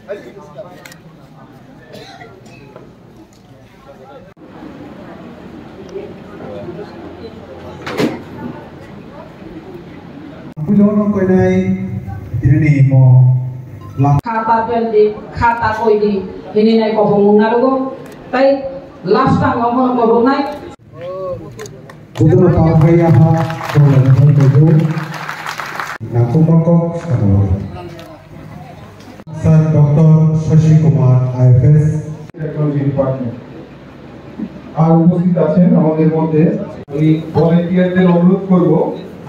Pujono koi nai ini mo khata peldi khata koi di ini nai ko bunga logo tai last time ngomong ko bunga Pujono ka kaya ha ko la ko ko na ko ko kano Sir Dr. Shashi Kumar IFS Technology Department আর উপস্থিত আছেন আমাদের মধ্যে আমি ভলান্টিয়ারদের অনুরোধ করব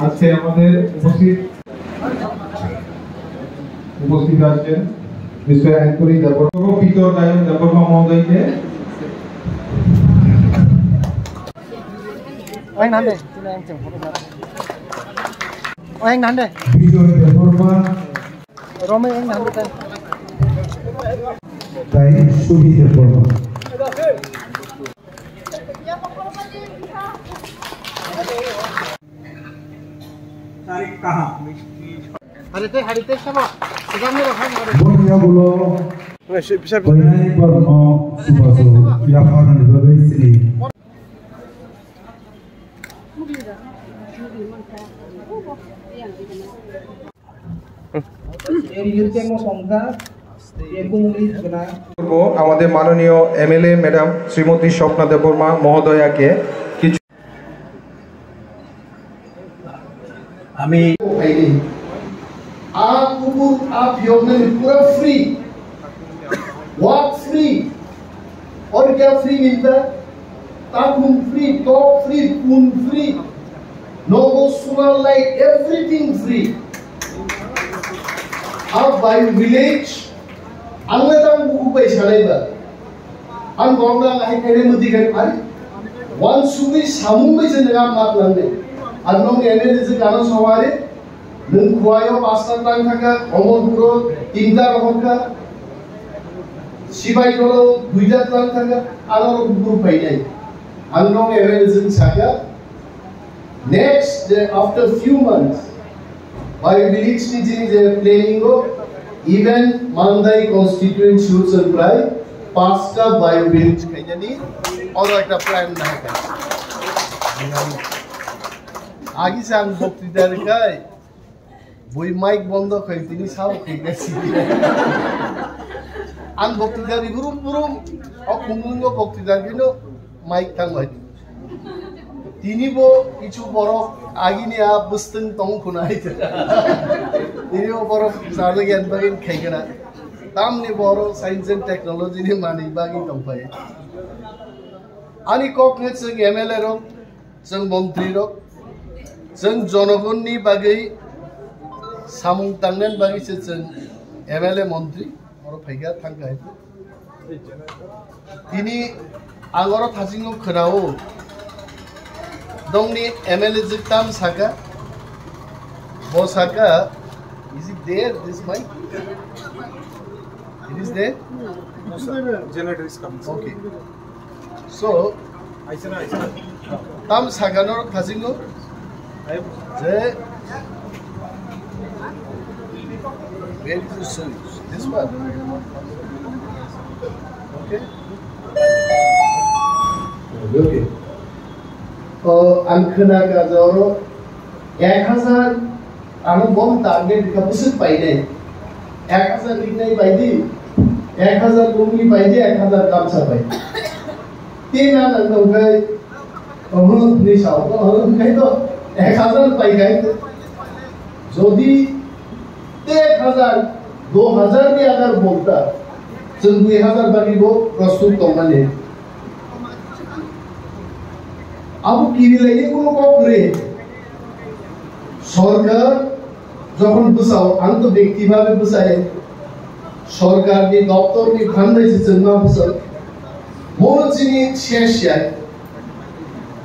আজকে আমাদের উপস্থিত আছেন মিস্টার অ্যান্টনি দেববর্মা পিতর নায়ক দেববর্মা মহোদয়কে ওই নান্দে ওই নান্দে Bijoy Deborma রমে ওই নান্দে তাই Subi Deborma तारीख कहाँ হাড়িতে সব এখানে রাখা Bonyagulo Koinai Barma Subaso Yapan Rabesri আমাদের মাননীয় এমএলএ ম্যাডাম শ্রীমতী স্বপ্না দেববর্মা মহোদয়াকে কিছু আমি आप योजना में पूरा फ्री वॉक फ्री और क्या फ्री मिलता है ताकून फ्री टॉप फ्री पून free novo solar light everything free आप बाय विलेज अंगले तक बुकु पैसा लेगा अन गंगा लाइट करे मुदी करे अरे वन सुबह सामू में से नगाम मात लंदे अनोंग एनर्जी गाना सवारे नों खुआयो पास्ता टाइम थाका अमरपुरो तीनटा रहका सिबाई दलो दुइटा टाइम थाका आरो ग्रुप फाइनाय अनोंग एनर्जी साका next after few months by village meeting the planning of even Mandai constituency should try pasta by village kayani और একটা প্ল্যান না आगे से हम बक्तृतार काय বই মাইক বন্ধ করে তিনি সাও কইতেছি আন বক্তৃতার গুরুম গুরুম অকুমুঙ্গ বক্তৃতার কিন্তু মাইক থামাই তিনি কিছু বড় আগিনি আ বুঝতেন তং খুনাই তিনিও বড় সালে জ্ঞান বাগিন খাইগনা তামনি বড় সায়েন্স এন্ড টেকনোলজি নি মানি বাগি দংফাই আনি কক ने जों एमएलए रक जों मन्त्री रक जों जनगणनि बागै सामुं तांगन बागै जों एमएलए मन्त्री और फैगा थांगाय तिनी आगर थाजिङो खोनाओ दंनि एमएलए जिताम साका बसाका is it there this mic it is there no sir generator is coming okay so aisana tam saganor थाजिङो जे where is the switch this one okay okay आंखोना गाजारो 1000 आनो बम टारगेट का पुसत पाइने 1000 लिखनाय बायदि 1000 लुंगि बायदि 1000 गामसा बाय तीन नंगै ओहो निसाव तो ओहो तो 1000 पाइगाय যদি 1000 2000 भी अगर बोलता जों 2000 बागिबो प्रस्तुत करमाने अब কিরিলাইয়ে কোনো করে সরকার যখন বুঝাও আন্ত ব্যক্তিভাবে বুঝায় সরকারনি দপ্তরনি খান্দাইছে জন্য বুঝাও মনোচিনি শেষ যায়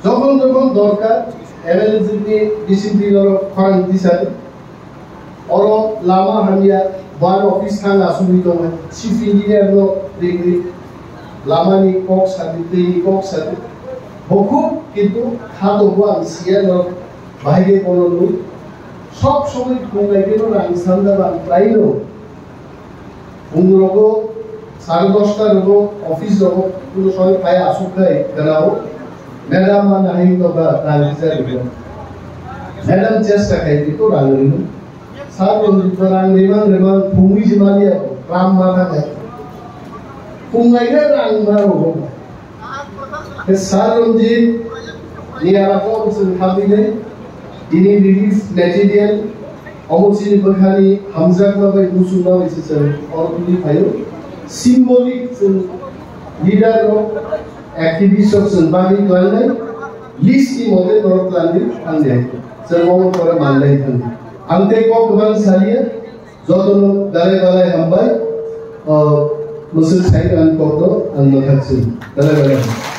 যখন যখন দরকার এমএলএজিনি ডিসিপ্লিনার ফান্ড দিছে और लामा हामिया बार ऑफिस थांग आसुबि दं चीफ इंजिनियर नो डिग्री लामानि कक सादि दैनि कक सादि बहु किन्तु खादो आं सियार बाहायगे बनलु सब समय खुंनायखौ आं सानदा आं प्रायनो उनको 10:30 रगो ऑफिस रगो पुरो सबै खाइ आसुक गए गराओ मैडम मा नाही तो बा रांगिसा रगो मैडम चेष्टा खाइ दिको रांगिनु सारो रांग रेमान फुंगी जिमालिया राम माता है फुंगाइगा रांग मारो के सारो जी नियारा को उसन खाबिले ini release material अमोसिनी बखानी हमजा बाबाई मुसुना इसेसन और पुली फायो सिम्बोलिक लीडर रो एक्टिविस्ट ऑफ बागी क्लाइनाइ लिस्ट की मते नरतलानि आंदे सर्वमन करे मानलाई थन अंते को गबान सालिया जतन दाले बालाय हमबाय मुसुल साइड अन कोतो अन नखासिन दाले बालाय